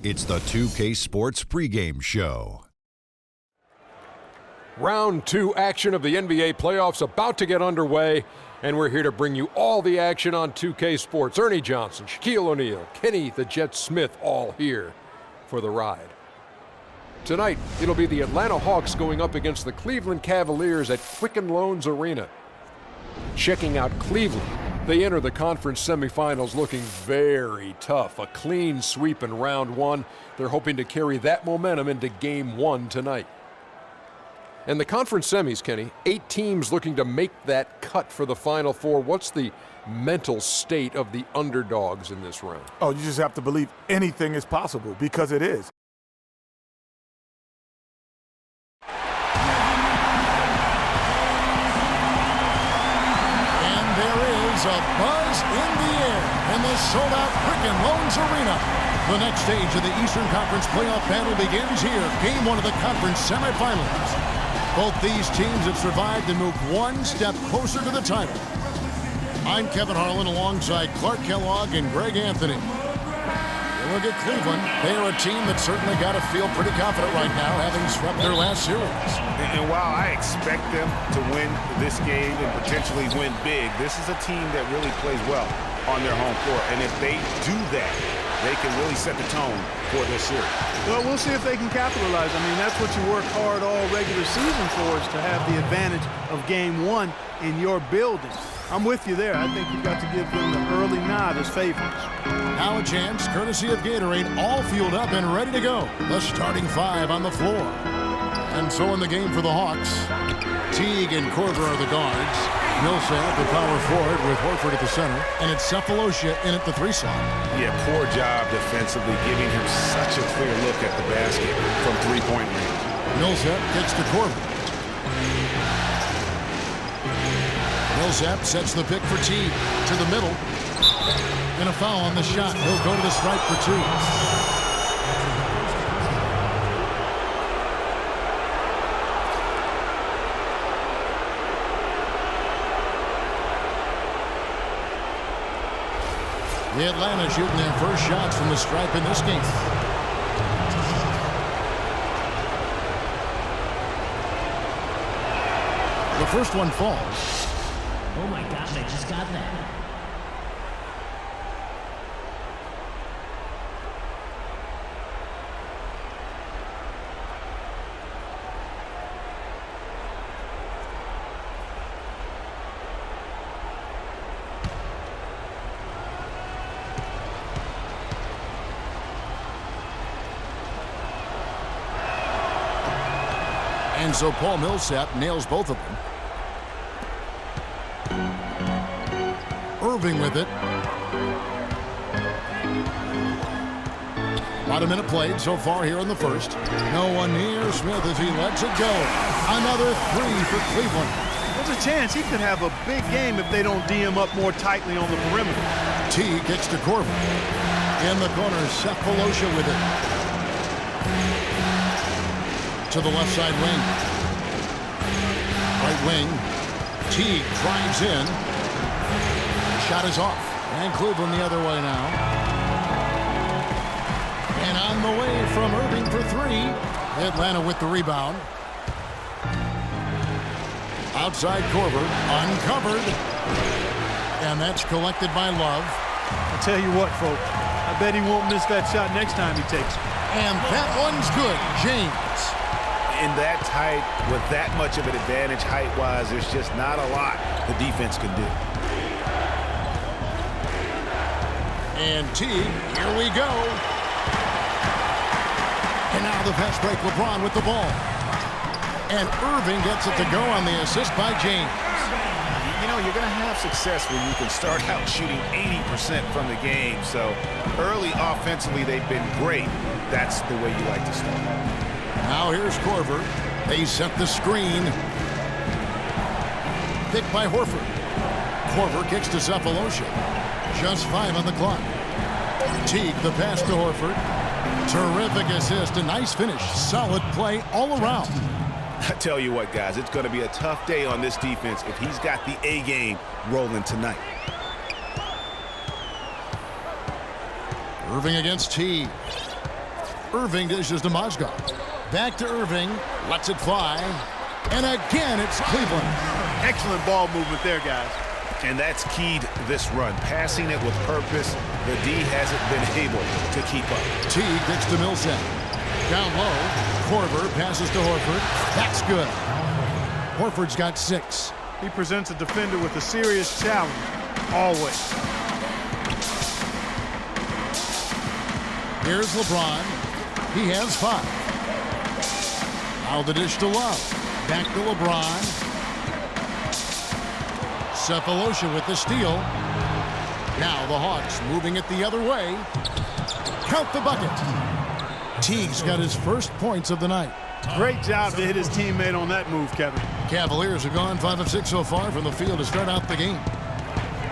It's the 2K Sports Pregame Show. Round 2 action of the NBA playoffs about to get underway, and we're here to bring you all the action on 2K Sports. Ernie Johnson, Shaquille O'Neal, Kenny the Jet Smith, all here for the ride. Tonight, it'll be the Atlanta Hawks going up against the Cleveland Cavaliers at Quicken Loans Arena. Checking out Cleveland, they enter the conference semifinals looking very tough. A clean sweep in round 1. They're hoping to carry that momentum into game 1 tonight. And the conference semis, Kenny, 8 teams looking to make that cut for the Final Four. What's the mental state of the underdogs in this round? Oh, you just have to believe anything is possible, because it is. A buzz in the air in the sold-out Quicken Loans Arena. The next stage of the Eastern Conference playoff battle begins here. Game 1 of the conference semifinals. Both these teams have survived and moved one step closer to the title. I'm Kevin Harlan alongside Clark Kellogg and Greg Anthony. You look at Cleveland. They are a team that certainly got to feel pretty confident right now, having swept their last series. And while I expect them to win this game and potentially win big, this is a team that really plays well on their home court. And if they do that, they can really set the tone for this series. Well, we'll see if they can capitalize. I mean, that's what you work hard all regular season for, is to have the advantage of game 1 in your building. I'm with you there. I think you've got to give them the early nod as favorites. Now a chance, courtesy of Gatorade, all fueled up and ready to go. The starting 5 on the floor. And so in the game for the Hawks, Teague and Korver are the guards. Millsap, the power forward, with Horford at the center. And it's Cephalosha in at the 3 slot. Yeah, poor job defensively, giving him such a clear look at the basket from three-point range. Millsap gets to Korver. Millsap sets the pick for Teague to the middle. And a foul on the shot. He'll go to the stripe for 2. The Atlanta shooting their first shots from the stripe in this game. The first one falls. Oh my gosh, I just got that. And so Paul Millsap nails both of them. Irving with it. About a minute played so far here in the first. No one near Smith as he lets it go. Another 3 for Cleveland. There's a chance he could have a big game if they don't D him up more tightly on the perimeter. T gets to Korver. In the corner, Cephalosha with it. To the left side wing. Right wing. Teague drives in. Shot is off. And Cleveland the other way now. And on the way from Irving for 3. Atlanta with the rebound. Outside Korver. Uncovered. And that's collected by Love. I'll tell you what, folks. I bet he won't miss that shot next time he takes it. And that one's good. James. In that tight, with that much of an advantage height-wise, there's just not a lot the defense can do. And Teague, here we go. And now the fast break, LeBron with the ball. And Irving gets it to go on the assist by James. You know, you're going to have success when you can start out shooting 80% from the game. So early offensively, they've been great. That's the way you like to start. Now here's Korver. They set the screen. Picked by Horford. Korver kicks to Cephalosha. Just 5 on the clock. Teague, the pass to Horford. Terrific assist, a nice finish. Solid play all around. I tell you what, guys, it's going to be a tough day on this defense if he's got the A game rolling tonight. Irving against Teague. Irving dishes to Mozgov. Back to Irving. Lets it fly. And again, it's Cleveland. Excellent ball movement there, guys. And that's keyed this run. Passing it with purpose. The D hasn't been able to keep up. Teague gets to Millsap. Down low. Korver passes to Horford. That's good. Horford's got 6. He presents a defender with a serious challenge. Always. Here's LeBron. He has 5. Now the dish to Love. Back to LeBron. Cephalosha with the steal. Now the Hawks moving it the other way. Count the bucket. Teague's got his first points of the night. Great job to hit his teammate on that move, Kevin. Cavaliers have gone 5 of 6 so far from the field to start out the game.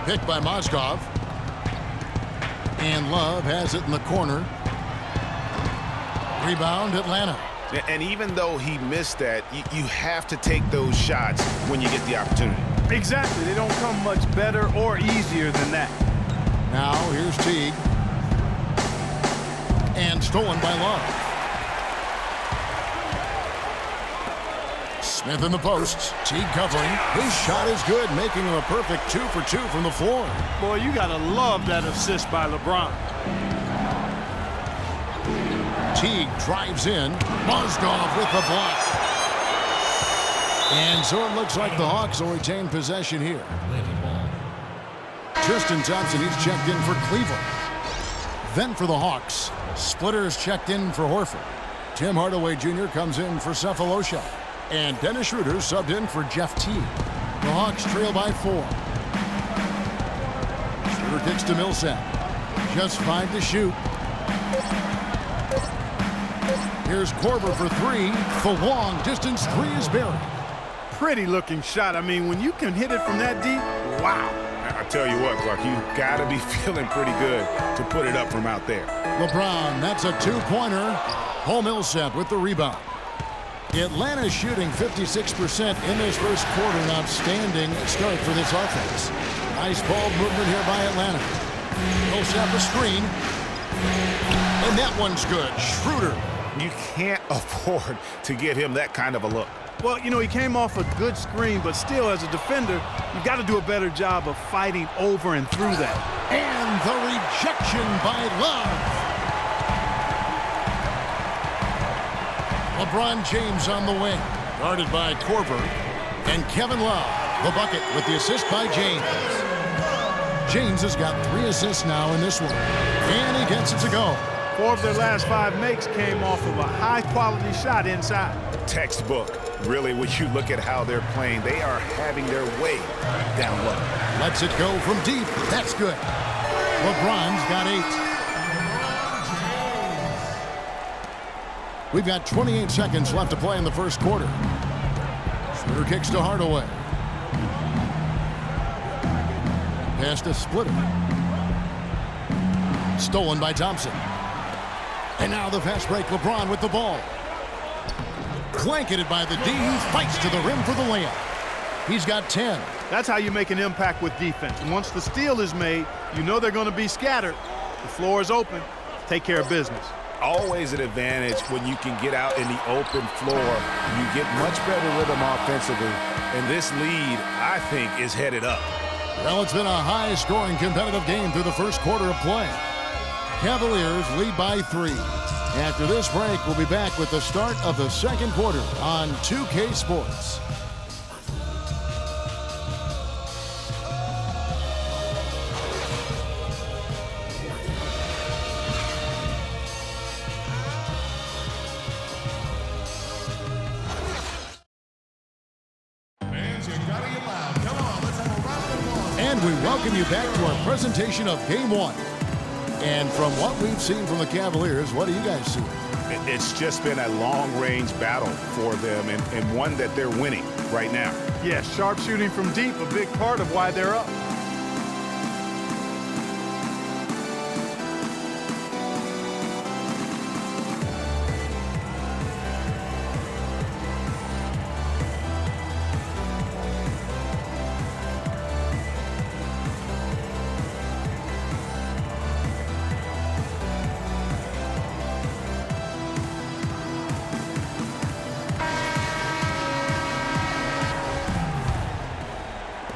Picked by Mozgov. And Love has it in the corner. Rebound, Atlanta. And even though he missed that, you have to take those shots when you get the opportunity. Exactly. They don't come much better or easier than that. Now here's Teague. And stolen by Love. Smith in the post. Teague covering. His shot is good, making him a perfect 2 for 2 from the floor. Boy, you got to love that assist by LeBron. Teague drives in. Mozgov with the block. And so it looks like the Hawks will retain possession here. Tristan Thompson, he's checked in for Cleveland. Then for the Hawks, Splitter's checked in for Horford. Tim Hardaway Jr. comes in for Cephalosha. And Dennis Schroeder subbed in for Jeff Teague. The Hawks trail by 4. Schroeder kicks to Millsap. Just 5 to shoot. Here's Korver for 3. The long distance 3 is buried. Pretty looking shot. I mean, when you can hit it from that deep, wow. I tell you what, Clark, you got to be feeling pretty good to put it up from out there. LeBron, that's a 2-pointer. Paul Millsap with the rebound. Atlanta shooting 56% in this first quarter. An outstanding start for this offense. Nice ball movement here by Atlanta. Millsap a screen. And that one's good. Schroeder. You can't afford to get him that kind of a look. Well, you know, he came off a good screen, but still, as a defender, you've got to do a better job of fighting over and through that. And the rejection by Love. LeBron James on the wing, guarded by Korver. And Kevin Love, the bucket with the assist by James. James has got 3 assists now in this one. And he gets it to go. 4 of their last 5 makes came off of a high-quality shot inside. Textbook. Really, when you look at how they're playing, they are having their way down low. Lets it go from deep. That's good. LeBron's got 8. We've got 28 seconds left to play in the first quarter. Schroeder kicks to Hardaway. Pass to Splitter. Stolen by Thompson. And now the fast break. LeBron with the ball. Blanketed by the D. Fights to the rim for the layup. He's got 10. That's how you make an impact with defense. And once the steal is made, you know they're going to be scattered. The floor is open. Take care of business. Always an advantage when you can get out in the open floor. You get much better rhythm offensively. And this lead, I think, is headed up. Well, it's been a high-scoring competitive game through the first quarter of play. Cavaliers lead by 3. After this break, we'll be back with the start of the second quarter on 2K Sports. And we welcome you back to our presentation of Game 1. And from what we've seen from the Cavaliers, what do you guys see? It's just been a long-range battle for them and one that they're winning right now. Yeah, sharp shooting from deep, a big part of why they're up.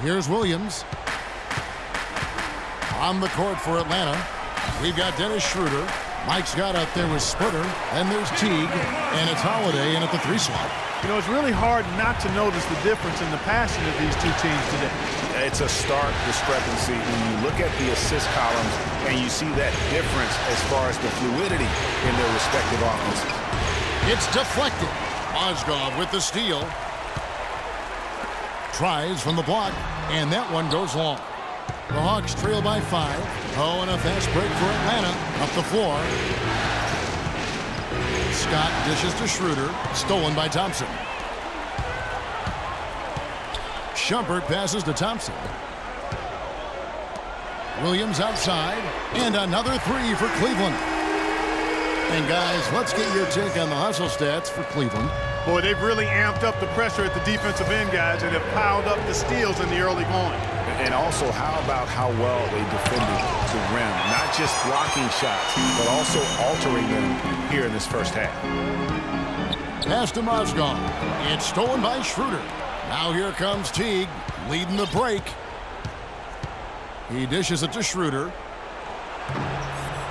Here's Williams. On the court for Atlanta, we've got Dennis Schroeder. Mike Scott out there with Splitter. And there's Teague. And it's Holiday in at the 3 slot. You know, it's really hard not to notice the difference in the passing of these two teams today. It's a stark discrepancy when you look at the assist columns and you see that difference as far as the fluidity in their respective offenses. It's deflected. Mozgov with the steal. Tries from the block, and that one goes long. The Hawks trail by 5. Oh, and a fast break for Atlanta. Up the floor. Scott dishes to Schroeder. Stolen by Thompson. Shumpert passes to Thompson. Williams outside. And another 3 for Cleveland. And guys, let's get your take on the hustle stats for Cleveland. Boy, they've really amped up the pressure at the defensive end, guys, and have piled up the steals in the early going. And also, how about how well they defended the rim? Not just blocking shots, but also altering them here in this first half. Pass to Mozgov. It's stolen by Schroeder. Now here comes Teague, leading the break. He dishes it to Schroeder.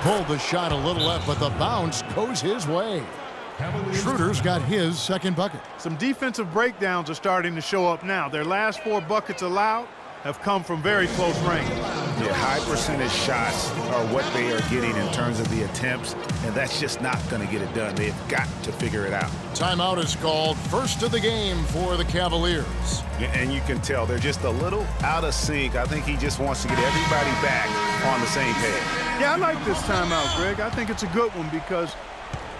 Pulled the shot a little left, but the bounce goes his way. Schroeder's got his second bucket. Some defensive breakdowns are starting to show up now. Their last 4 buckets allowed have come from very close range. Yeah, high percentage shots are what they are getting in terms of the attempts, and that's just not going to get it done. They've got to figure it out. Timeout is called, first of the game for the Cavaliers. And you can tell they're just a little out of sync. I think he just wants to get everybody back on the same page. Yeah, I like this timeout, Greg. I think it's a good one because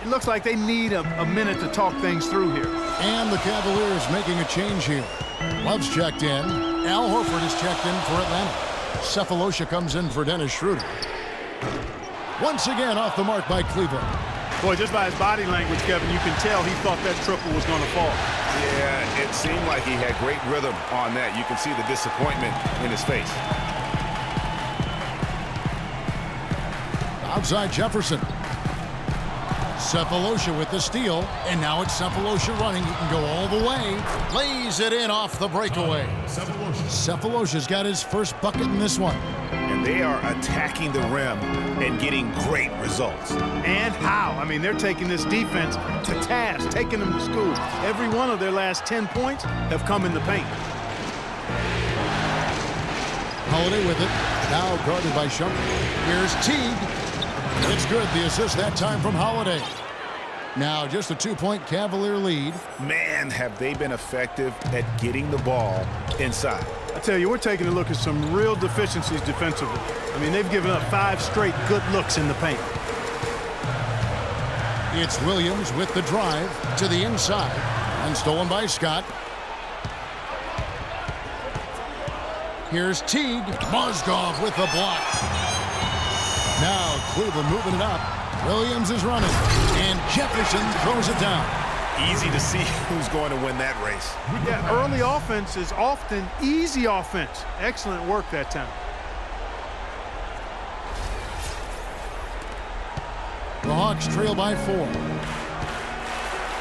it looks like they need a minute to talk things through here. And the Cavaliers making a change here. Love's checked in. Al Horford is checked in for Atlanta. Cephalosha comes in for Dennis Schroeder. Once again off the mark by Cleveland. Boy, just by his body language, Kevin, you can tell he thought that triple was going to fall. Yeah, it seemed like he had great rhythm on that. You can see the disappointment in his face. Outside Jefferson. Cephalosha with the steal, and now it's Cephalosha running. He can go all the way. Lays it in off the breakaway. Cephalosha's got his first bucket in this one. And they are attacking the rim and getting great results. And how? I mean, they're taking this defense to task, taking them to school. Every one of their last 10 points have come in the paint. Holiday with it. Now guarded by Shumpert. Here's Teague. It's good. The assist that time from Holiday. Now just a 2-point Cavalier lead. Man, have they been effective at getting the ball inside. I tell you, we're taking a look at some real deficiencies defensively. I mean, they've given up 5 straight good looks in the paint. It's Williams with the drive to the inside. And stolen by Scott. Here's Teague. Mozgov with the block. Now Cleveland moving it up. Williams is running. And Jefferson throws it down. Easy to see who's going to win that race. Yeah, early offense is often easy offense. Excellent work that time. The Hawks trail by 4.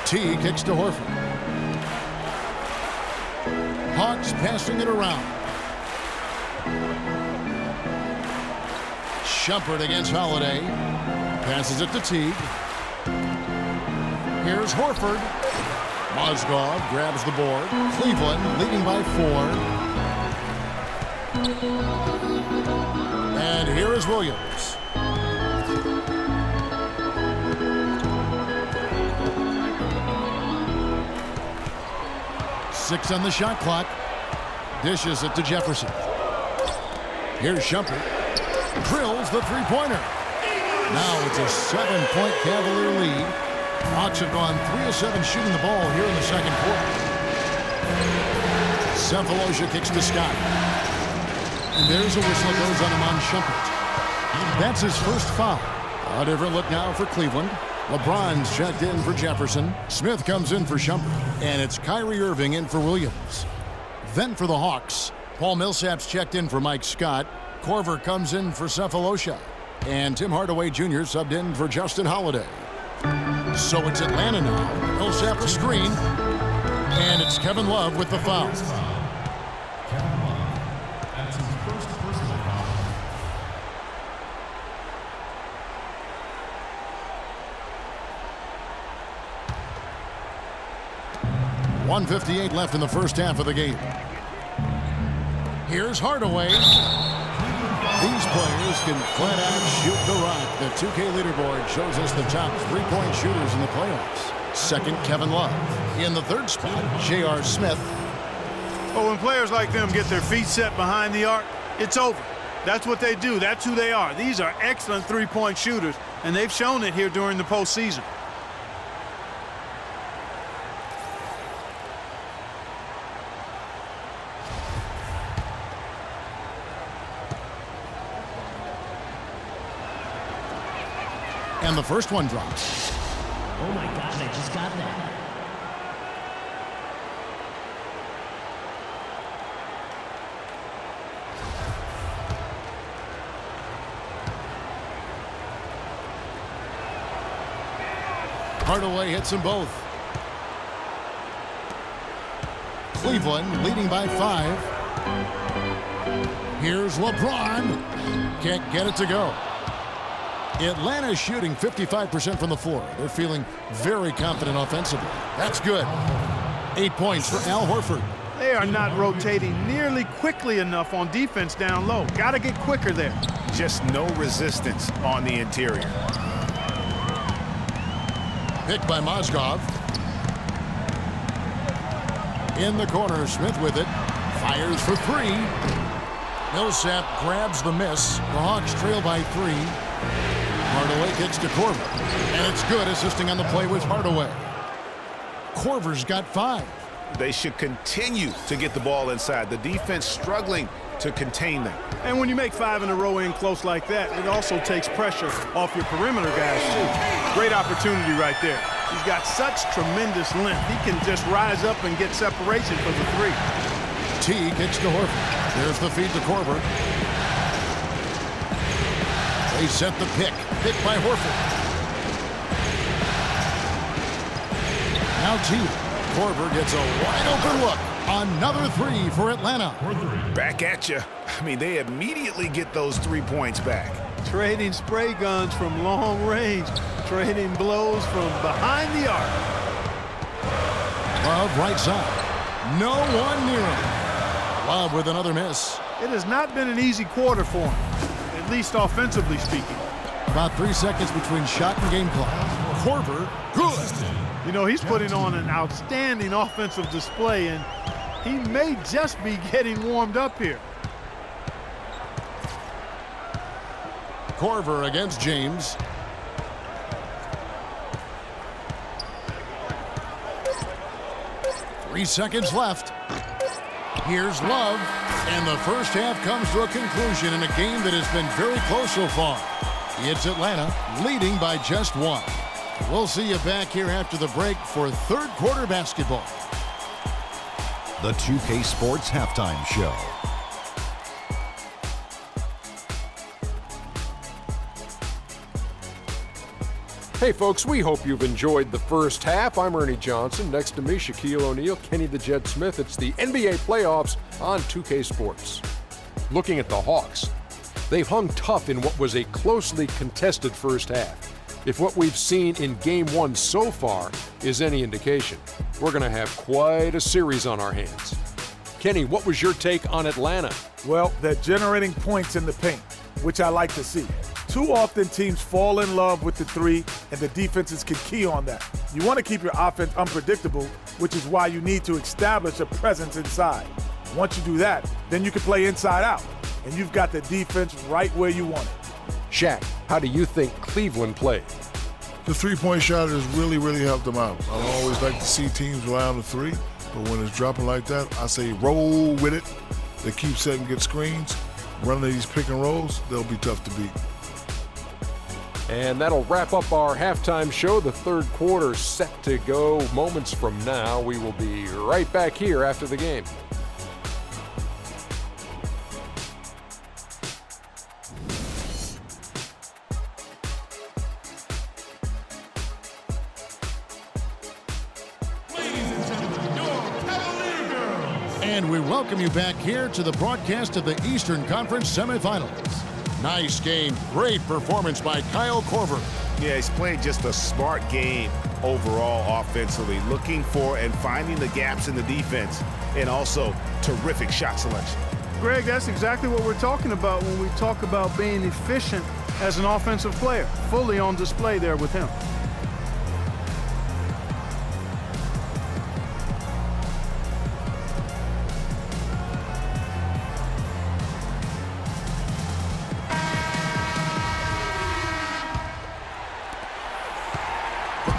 T kicks to Horford. Hawks passing it around. Shumpert against Holiday. Passes it to Teague. Here's Horford. Mozgov grabs the board. Cleveland leading by 4. And here is Williams. Six on the shot clock. Dishes it to Jefferson. Here's Shumpert. Drills the three-pointer. Now it's a 7-point Cavalier lead. Hawks have gone 3 of 7 shooting the ball here in the second quarter. Cephalosha kicks to Scott. And there's a whistle that goes on him on Shumpert. That's his first foul. A different look now for Cleveland. LeBron's checked in for Jefferson. Smith comes in for Shumpert. And it's Kyrie Irving in for Williams. Then for the Hawks, Paul Millsap's checked in for Mike Scott. Korver comes in for Cephalosha. And Tim Hardaway Jr. subbed in for Justin Holiday. So it's Atlanta now. Millsap a screen. And it's Kevin Love with the foul. 1:58 left in the first half of the game. Here's Hardaway. These players can flat out shoot the rock. The 2K leaderboard shows us the top three-point shooters in the playoffs. Second, Kevin Love. In the third spot, J.R. Smith. Well, when players like them get their feet set behind the arc, it's over. That's what they do. That's who they are. These are excellent three-point shooters, and they've shown it here during the postseason. And the first one drops. Oh my gosh, I just got that. Hardaway hits them both. Cleveland leading by 5. Here's LeBron. Can't get it to go. Atlanta shooting 55% from the floor. They're feeling very confident offensively. That's good. 8 points for Al Horford. They are not rotating nearly quickly enough on defense down low. Got to get quicker there. Just no resistance on the interior. Picked by Mozgov. In the corner, Smith with it. Fires for 3. Millsap grabs the miss. The Hawks trail by 3. Hardaway kicks to Korver. And it's good, assisting on the play with Hardaway. Korver's got 5. They should continue to get the ball inside. The defense struggling to contain them. And when you make 5 in a row in close like that, it also takes pressure off your perimeter guys, too. Great opportunity right there. He's got such tremendous length. He can just rise up and get separation for the 3. T kicks to Horford. There's the feed to Korver. They set the pick. Pick by Horford. Now T. Korver gets a wide open look. Another 3 for Atlanta. Back at you. I mean, they immediately get those 3 points back. Trading spray guns from long range. Trading blows from behind the arc. Love right side. No one near him. Love with another miss. It has not been an easy quarter for him, at least offensively speaking. About 3 seconds between shot and game clock. Korver, good. You know, he's putting on an outstanding offensive display, and he may just be getting warmed up here. Korver against James. Three seconds left. Here's Love, and the first half comes to a conclusion in a game that has been very close so far. It's Atlanta leading by just 1. We'll see you back here after the break for third quarter basketball. The 2K Sports Halftime Show. Hey folks, we hope you've enjoyed the first half. I'm Ernie Johnson. Next to me, Shaquille O'Neal, Kenny the Jet Smith. It's the NBA playoffs on 2K Sports. Looking at the Hawks, they've hung tough in what was a closely contested first half. If what we've seen in Game 1 so far is any indication, we're going to have quite a series on our hands. Kenny, what was your take on Atlanta? Well, they're generating points in the paint, which I like to see. Too often teams fall in love with the 3, and the defenses can key on that. You want to keep your offense unpredictable, which is why you need to establish a presence inside. Once you do that, then you can play inside out, and you've got the defense right where you want it. Shaq, how do you think Cleveland played? The three-point shot has really, really helped them out. I always like to see teams rely on the 3, but when it's dropping like that, I say roll with it. They keep setting good screens, running these pick and rolls, they'll be tough to beat. And that'll wrap up our halftime show. The third quarter set to go moments from now. We will be right back here after the game. And we welcome you back here to the broadcast of the Eastern Conference semifinals. Nice game. Great performance by Kyle Korver. Yeah, he's playing just a smart game overall offensively, looking for and finding the gaps in the defense, and also terrific shot selection. Greg, that's exactly what we're talking about when we talk about being efficient as an offensive player. Fully on display there with him.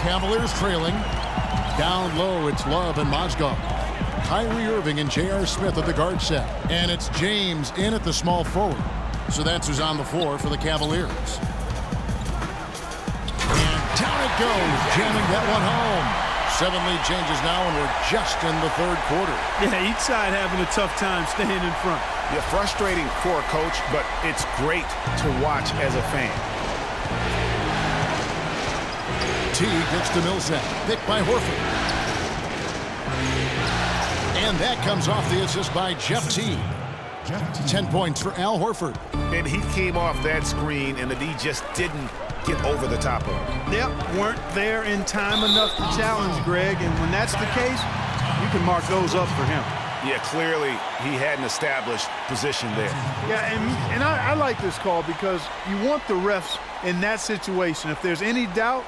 Cavaliers trailing. Down low, it's Love and Mozgov. Kyrie Irving and J.R. Smith at the guard set. And it's James in at the small forward. So that's who's on the floor for the Cavaliers. And down it goes, jamming that one home. 7 lead changes now, and we're just in the third quarter. Yeah, each side having a tough time staying in front. Yeah, frustrating for a coach, but it's great to watch as a fan. Teague gets to Millsap. Picked by Horford. And that comes off the assist by Jeff Teague. 10 points for Al Horford. And he came off that screen, and the D just didn't get over the top of him. Yep, weren't there in time enough to challenge Greg, and when that's the case, you can mark those up for him. Yeah, clearly he had an established position there. Yeah, and I like this call because you want the refs in that situation. If there's any doubt,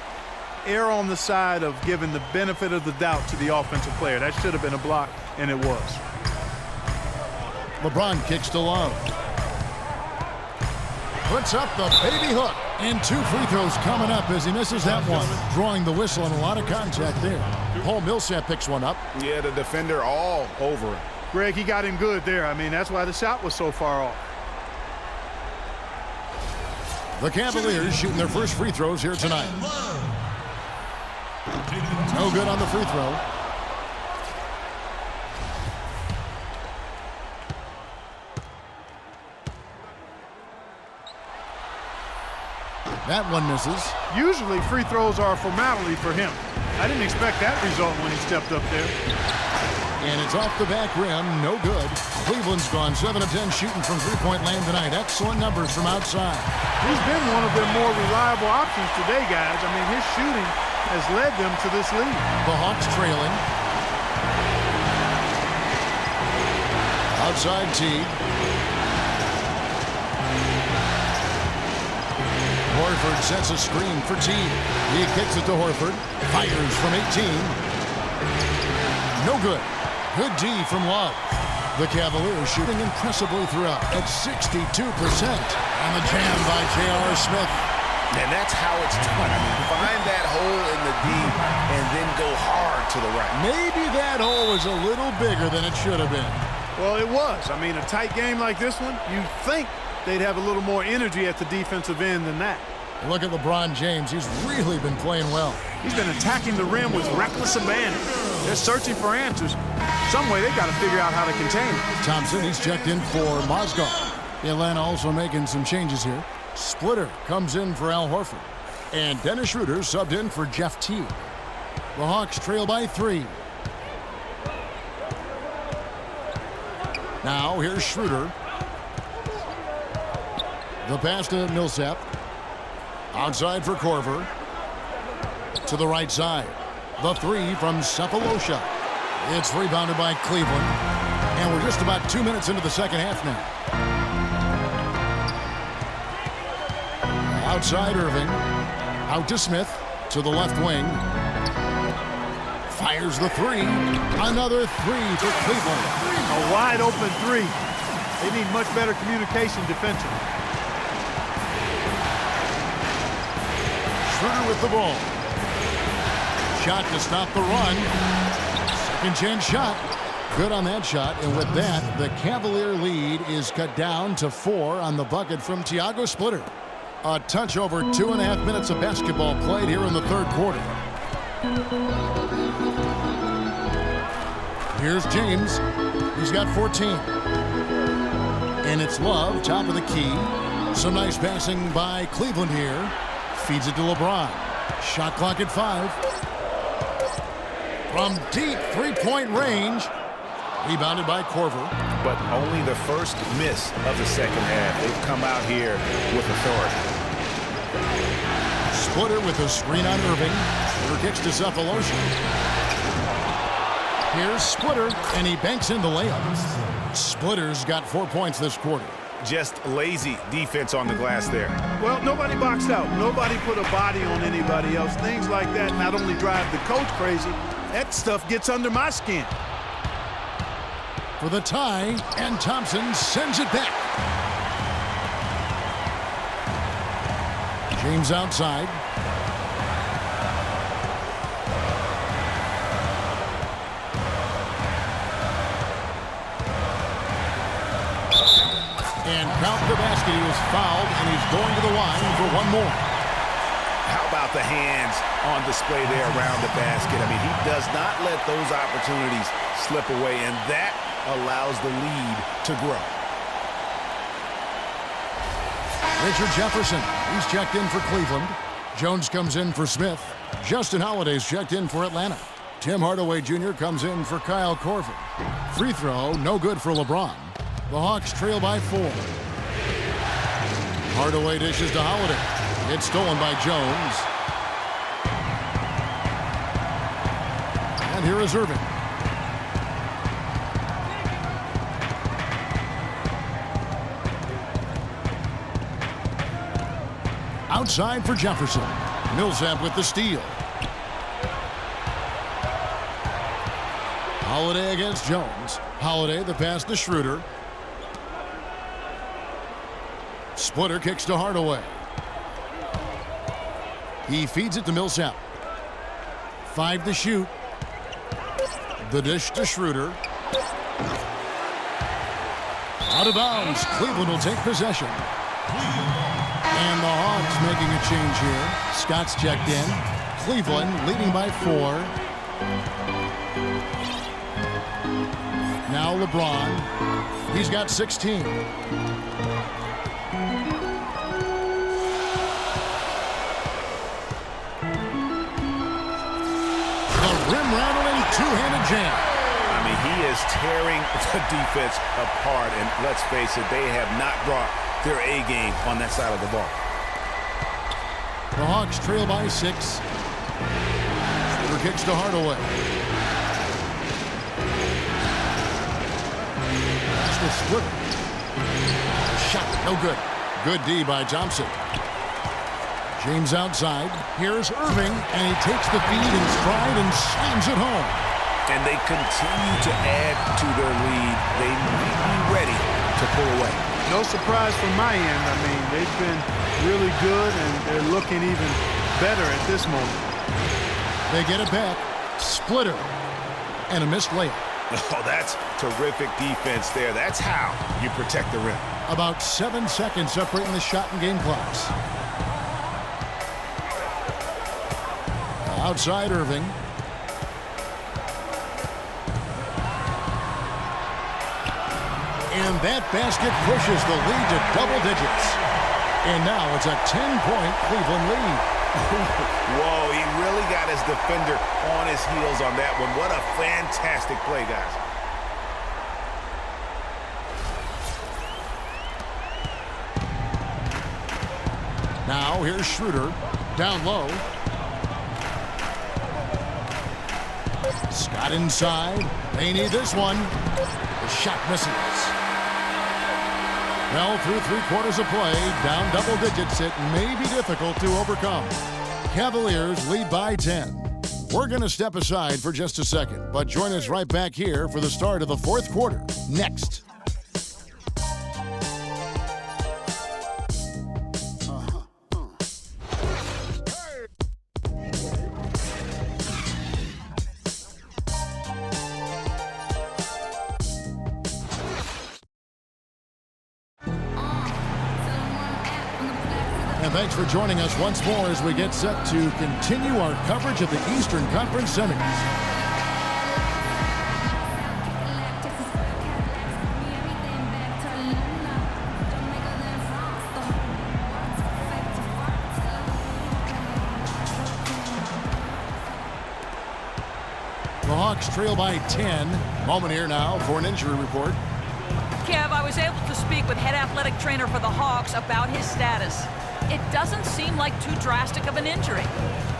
err on the side of giving the benefit of the doubt to the offensive player. That should have been a block, and it was. LeBron kicks to Love. Puts up the baby hook. And 2 free throws coming up as he misses that one. Drawing the whistle and a lot of contact there. Paul Millsap picks one up. Yeah, the defender all over him. Greg, he got him good there. I mean, that's why the shot was so far off. The Cavaliers shooting their first free throws here tonight. No good on the free throw. That one misses. Usually free throws are a formality for him. I didn't expect that result when he stepped up there. And it's off the back rim, no good. Cleveland's gone 7 of 10 shooting from three-point land tonight. Excellent numbers from outside. He's been one of their more reliable options today, guys. I mean, his shooting has led them to this lead. The Hawks trailing. Outside Teague. Horford sets a screen for Teague. He kicks it to Horford. Fires from 18. No good. Good D from Love. The Cavaliers shooting impressively throughout at 62%. And the jam by J.R. Smith. And that's how it's done. I mean, find that hole in the D and then go hard to the right. Maybe that hole was a little bigger than it should have been. Well, it was. I mean, a tight game like this one, you'd think they'd have a little more energy at the defensive end than that. Look at LeBron James. He's really been playing well. He's been attacking the rim with reckless abandon. They're searching for answers. Some way they've got to figure out how to contain it. Thompson, he's checked in for Mozgov. Atlanta also making some changes here. Splitter comes in for Al Horford. And Dennis Schroeder subbed in for Jeff Teague. The Hawks trail by 3. Now here's Schroeder. The pass to Millsap. Outside for Korver. To the right side. The 3 from Cephalosha. It's rebounded by Cleveland. And we're just about 2 minutes into the second half now. Outside Irving. Out to Smith. To the left wing. Fires the 3. Another 3 for Cleveland. A wide open 3. They need much better communication defensively. Schroeder with the ball. Shot to stop the run. Second chance shot. Good on that shot. And with that, the Cavalier lead is cut down to 4 on the bucket from Thiago Splitter. A touch over 2.5 minutes of basketball played here in the third quarter. Here's James. He's got 14. And it's Love, top of the key. Some nice passing by Cleveland here. Feeds it to LeBron. Shot clock at 5. From deep three-point range. Rebounded by Korver. But only the first miss of the second half. They've come out here with authority. Splitter with the screen on Irving. Splitter kicks to Cephalosha. Here's Splitter, and he banks in the layup. Splitter's got 4 points this quarter. Just lazy defense on the glass there. Well, nobody boxed out. Nobody put a body on anybody else. Things like that not only drive the coach crazy, that stuff gets under my skin. For the tie, and Thompson sends it back. James outside. And count the basket. He was fouled, and he's going to the line for one more. How about the hands on display there around the basket? I mean, he does not let those opportunities slip away, and that allows the lead to grow. Richard Jefferson, he's checked in for Cleveland. Jones comes in for Smith. Justin Holiday's checked in for Atlanta. Tim Hardaway Jr. comes in for Kyle Korver. Free throw, no good for LeBron. The Hawks trail by 4. Hardaway dishes to Holiday. It's stolen by Jones. And here is Irving. Outside for Jefferson. Millsap with the steal. Holiday against Jones. Holiday the pass to Schroeder. Splitter kicks to Hardaway. He feeds it to Millsap. 5 to shoot. The dish to Schroeder. Out of bounds. Cleveland will take possession. And the Hawks making a change here. Scott's checked in. Cleveland leading by 4. Now LeBron. He's got 16. Rim-rattling two-handed jam. I mean, he is tearing the defense apart, and let's face it, they have not brought their A game on that side of the ball. The Hawks trail by 6. Schroeder kicks to Hardaway. Pass to Splitter. Shot, no good. Good D by Thompson. James outside. Here's Irving, and he takes the feed in stride and slams it home. And they continue to add to their lead. They might be ready to pull away. No surprise from my end. I mean, they've been really good, and they're looking even better at this moment. They get it back. Splitter. And a missed layup. Oh, that's terrific defense there. That's how you protect the rim. About 7 seconds separating the shot and game clocks. Outside Irving. And that basket pushes the lead to double digits. And now it's a 10-point Cleveland lead. Whoa, he really got his defender on his heels on that one. What a fantastic play, guys. Now here's Schroeder. Down low. Scott inside. They need this one. The shot misses. Well, through 3 quarters of play, down double digits, it may be difficult to overcome. Cavaliers lead by 10. We're going to step aside for just a second, but join us right back here for the start of the 4th quarter. Next. And thanks for joining us once more as we get set to continue our coverage of the Eastern Conference Semis. The Hawks trail by 10. Moment here now for an injury report. Kev, I was able to speak with head athletic trainer for the Hawks about his status. it doesn't seem like too drastic of an injury.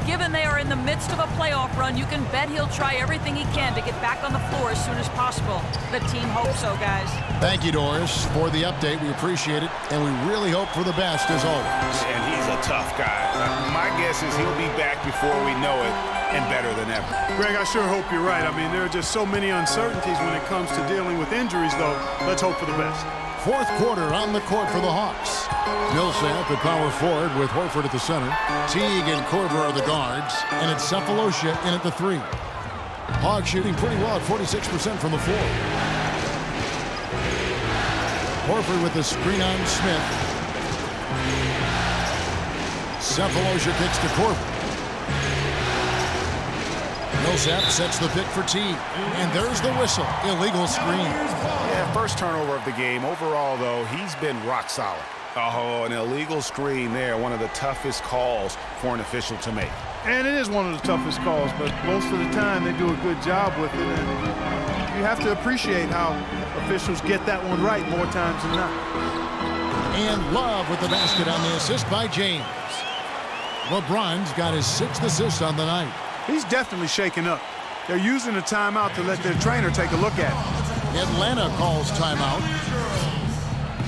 Given they are in the midst of a playoff run, you can bet he'll try everything he can to get back on the floor as soon as possible. The team hopes so, guys. Thank you, Doris, for the update. We appreciate it, and we really hope for the best as always. And he's a tough guy. My guess is he'll be back before we know it, and better than ever. Greg, I sure hope you're right. I mean, there are just so many uncertainties when it comes to dealing with injuries, though. Let's hope for the best. Fourth quarter on the court for the Hawks. Millsap at power forward with Horford at the center. Teague and Korver are the guards, and it's Cephalosha in at the 3. Hawks shooting pretty well at 46% from the floor. Horford with the screen on Smith. Cephalosha kicks to Korver. Millsap sets the pick for Teague, and there's the whistle. Illegal screen. Yeah, first turnover of the game. Overall, though, he's been rock solid. Oh, an illegal screen there. One of the toughest calls for an official to make. And it is one of the toughest calls, but most of the time they do a good job with it. And you have to appreciate how officials get that one right more times than not. And Love with the basket on the assist by James. LeBron's got his 6th assist on the night. He's definitely shaken up. They're using a timeout to let their trainer take a look at it. Atlanta calls timeout.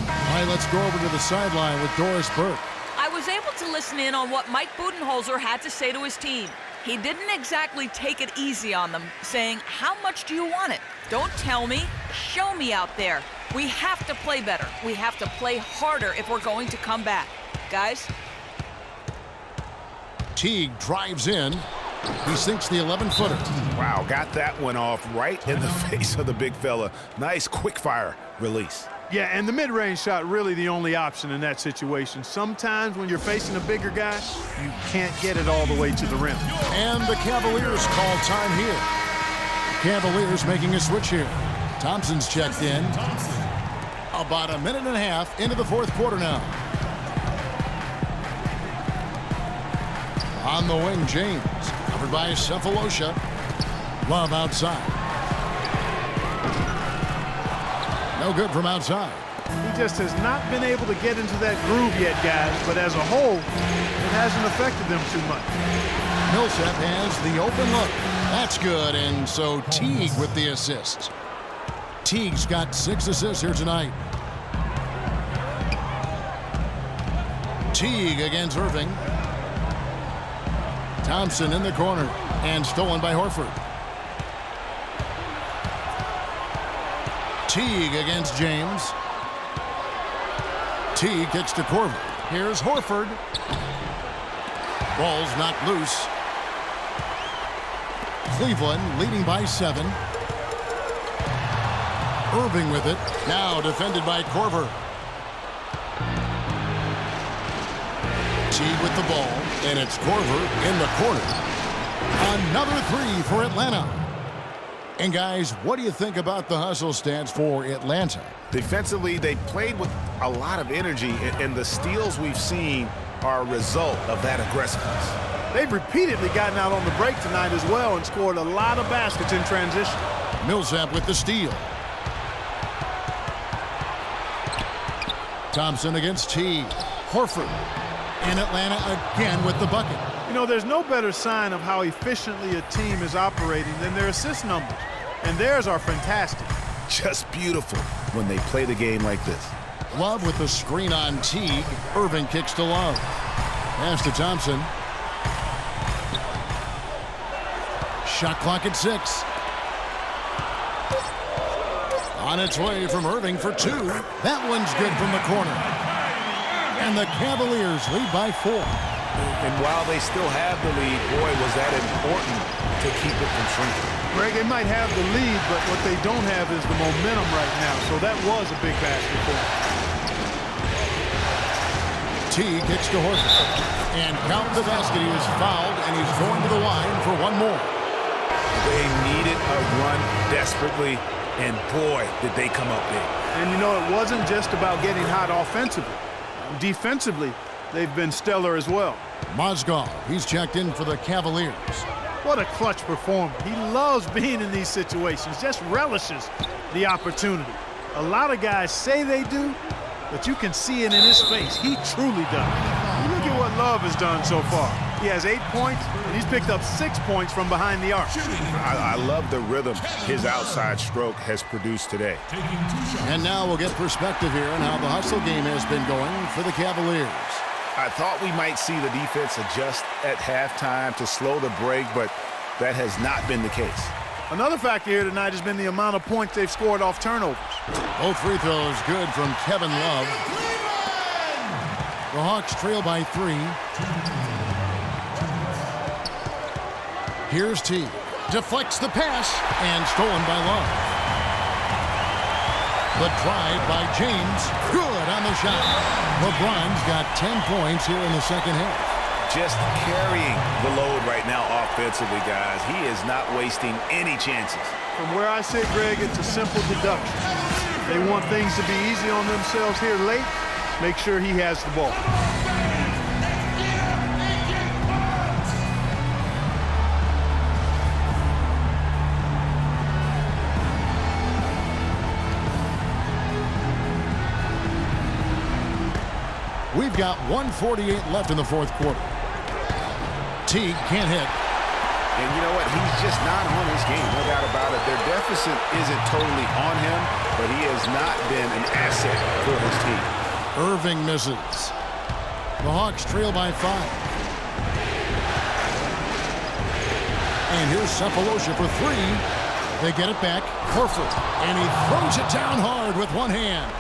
All right, let's go over to the sideline with Doris Burke. I was able to listen in on what Mike Budenholzer had to say to his team. He didn't exactly take it easy on them, saying, how much do you want it? Don't tell me, show me out there. We have to play better. We have to play harder if we're going to come back. Guys? Teague drives in. He sinks the 11-footer. Wow, got that one off right in the face of the big fella. Nice quick-fire release. Yeah, and the mid-range shot really the only option in that situation. Sometimes when you're facing a bigger guy, you can't get it all the way to the rim. And the Cavaliers call time here. Cavaliers making a switch here. Thompson's checked in. About a minute and a half into the fourth quarter now. On the wing, James. Covered by Cephalosha. Love outside. No good from outside. He just has not been able to get into that groove yet, guys. But as a whole, it hasn't affected them too much. Millsap has the open look. That's good, and so Teague with the assist. Teague's got 6 assists here tonight. Teague against Irving. Thompson in the corner, and stolen by Horford. Teague against James. Teague kicks to Korver. Here's Horford. Ball's knocked loose. Cleveland leading by 7. Irving with it. Now defended by Korver. Teague with the ball, and it's Korver in the corner. Another 3 for Atlanta. And guys, what do you think about the hustle stats for Atlanta? Defensively, they played with a lot of energy, and the steals we've seen are a result of that aggressiveness. They've repeatedly gotten out on the break tonight as well and scored a lot of baskets in transition. Millsap with the steal. Thompson against Teague. Horford. And Atlanta again with the bucket. You know, there's no better sign of how efficiently a team is operating than their assist numbers. And theirs are fantastic. Just beautiful when they play the game like this. Love with the screen on Teague. Irving kicks to Love. Pass to Thompson. Shot clock at 6. On its way from Irving for 2. That one's good from the corner. And the Cavaliers lead by 4. And while they still have the lead, boy, was that important to keep it from shrinking. Greg, they might have the lead, but what they don't have is the momentum right now. So that was a big basket for them. Teague kicks to Horford. And count the basket. He was fouled, and he's going to the line for one more. They needed a run desperately, and boy, did they come up big. And you know, it wasn't just about getting hot offensively. Defensively, they've been stellar as well. Mozgov, he's checked in for the Cavaliers. What a clutch performer. He loves being in these situations, just relishes the opportunity. A lot of guys say they do, but you can see it in his face. He truly does. what Love has done so far. He has 8 points, and he's picked up 6 points from behind the arc. I love the rhythm his outside stroke has produced today. And now we'll get perspective here on how the hustle game has been going for the Cavaliers. I thought we might see the defense adjust at halftime to slow the break, but that has not been the case. Another factor here tonight has been the amount of points they've scored off turnovers. Both free throws good from Kevin Love. The Hawks trail by 3. Here's T. Deflects the pass and stolen by Love. The drive by James. Good on the shot. LeBron's got 10 points here in the second half. Just carrying the load right now offensively, guys. He is not wasting any chances. From where I sit, Greg, it's a simple deduction. They want things to be easy on themselves here late. Make sure he has the ball. We've got 1:48 left in the fourth quarter. Teague can't hit. And you know what? He's just not on his game, no doubt about it. Their deficit isn't totally on him, but he has not been an asset for his team. Irving misses. The Hawks trail by 5. And here's Cephalosha for 3. They get it back. Horford. And he throws it down hard with one hand.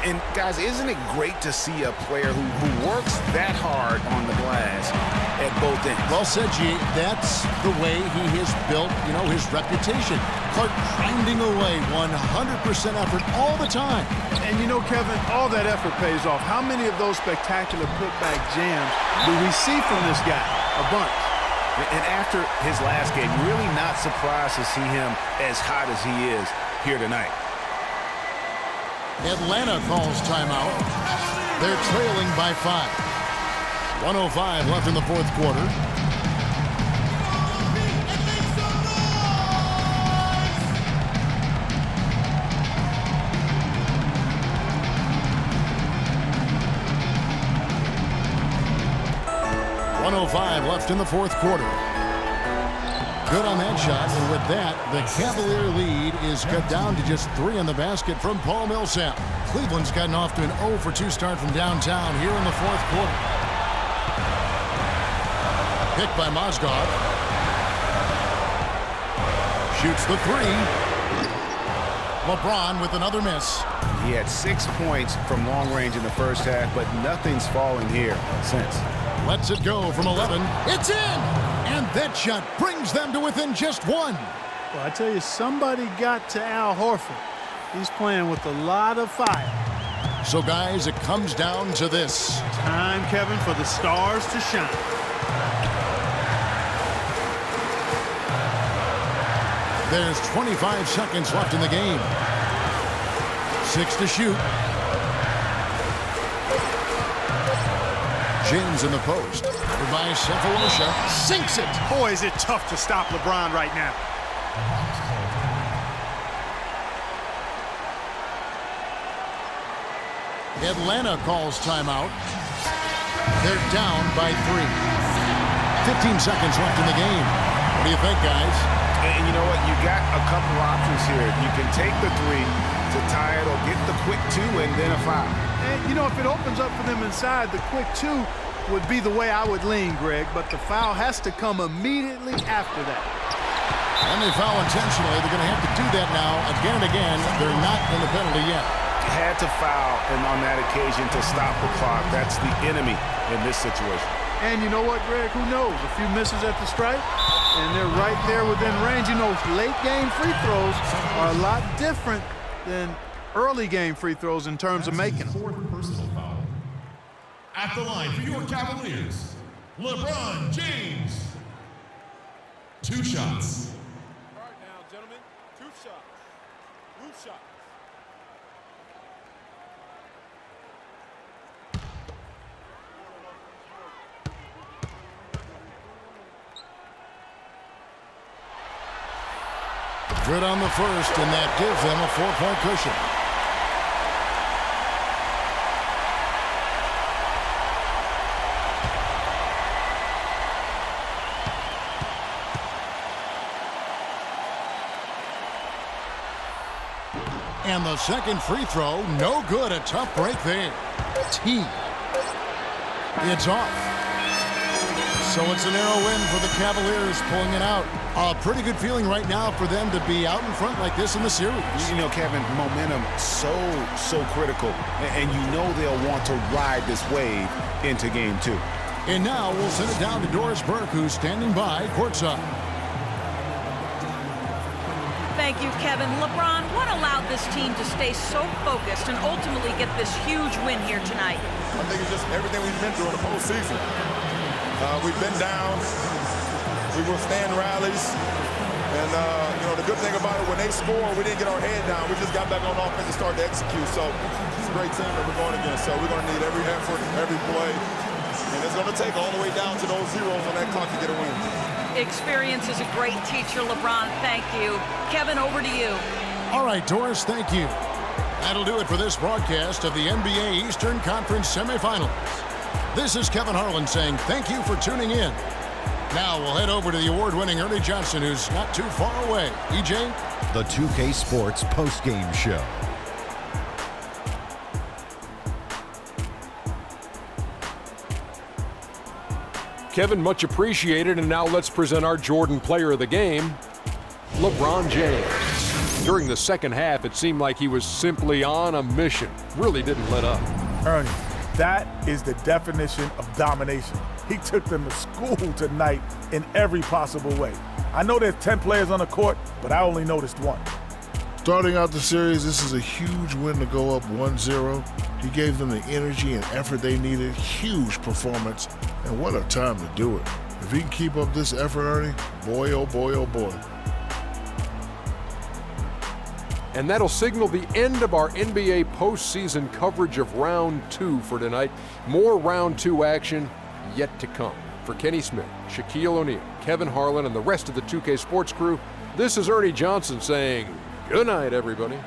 And, guys, isn't it great to see a player who works that hard on the glass at both ends? Well said, G. That's the way he has built, his reputation. Clark grinding away 100% effort all the time. And Kevin, all that effort pays off. How many of those spectacular putback jams do we see from this guy? A bunch. And after his last game, really not surprised to see him as hot as he is here tonight. Atlanta calls timeout. They're trailing by 5. 1:05 left in the fourth quarter. .05 left in the fourth quarter. Good on that shot, and with that, the Cavalier lead is cut down to just 3 in the basket from Paul Millsap. Cleveland's gotten off to an 0-for-2 start from downtown here in the fourth quarter. Picked by Mozgov. Shoots the 3. LeBron with another miss. He had 6 points from long range in the first half, but nothing's falling here since. Lets it go from 11. It's in! And that shot brings them to within just 1. Well, I tell you, somebody got to Al Horford. He's playing with a lot of fire. So, guys, it comes down to this. Time, Kevin, for the stars to shine. There's 25 seconds left in the game. 6 to shoot. James in the post. By Cephalosha. Sinks it. Boy, is it tough to stop LeBron right now. Atlanta calls timeout. They're down by 3. 15 seconds left in the game. What do you think, guys? And you know what? You got a couple options here. You can take the 3 to tie it or get the quick 2 and then a foul. And, if it opens up for them inside, the quick 2 would be the way I would lean, Greg, but the foul has to come immediately after that. And they foul intentionally. They're going to have to do that now again and again. They're not in the penalty yet. Had to foul, and on that occasion to stop the clock. That's the enemy in this situation. And you know what, Greg? Who knows? A few misses at the stripe, and they're right there within range. Late game free throws are a lot different than early game free throws in terms of making them. Fourth personal foul. At the line for your Cavaliers, LeBron James. 2 shots. All right now, gentlemen, 2 shots. 2 shots. Good on the first, and that gives them a 4-point cushion. And the second free throw, no good. A tough break there. T. It's off. So it's a narrow win for the Cavaliers, pulling it out. A pretty good feeling right now for them to be out in front like this in the series. You know, Kevin, momentum so critical. And you know they'll want to ride this wave into game 2. And now we'll send it down to Doris Burke, who's standing by courtside. Thank you, Kevin. LeBron, what allowed this team to stay so focused and ultimately get this huge win here tonight? I think it's just everything we've been through in the postseason. We've been down. We withstand rallies. And, you know, the good thing about it, when they score, we didn't get our head down. We just got back on offense and started to execute. So it's a great team that we're going against. So we're going to need every effort, every play. And it's going to take all the way down to those zeros on that clock to get a win. Experience is a great teacher, LeBron. Thank you. Kevin, over to you. All right, Doris, thank you. That'll do it for this broadcast of the NBA Eastern Conference semifinals. This is Kevin Harlan saying thank you for tuning in. Now we'll head over to the award-winning Ernie Johnson, who's not too far away. EJ? The 2K Sports Postgame Show. Kevin, much appreciated. And now let's present our Jordan Player of the Game, LeBron James. During the second half, it seemed like he was simply on a mission. Really didn't let up. Ernie, that is the definition of domination. He took them to school tonight in every possible way. I know there's 10 players on the court, but I only noticed one. Starting out the series, this is a huge win to go up 1-0. He gave them the energy and effort they needed. Huge performance, and what a time to do it. If he can keep up this effort, Ernie, boy, oh boy, oh boy. And that'll signal the end of our NBA postseason coverage of Round 2 for tonight. More Round 2 action yet to come. For Kenny Smith, Shaquille O'Neal, Kevin Harlan, and the rest of the 2K Sports crew, this is Ernie Johnson saying good night, everybody.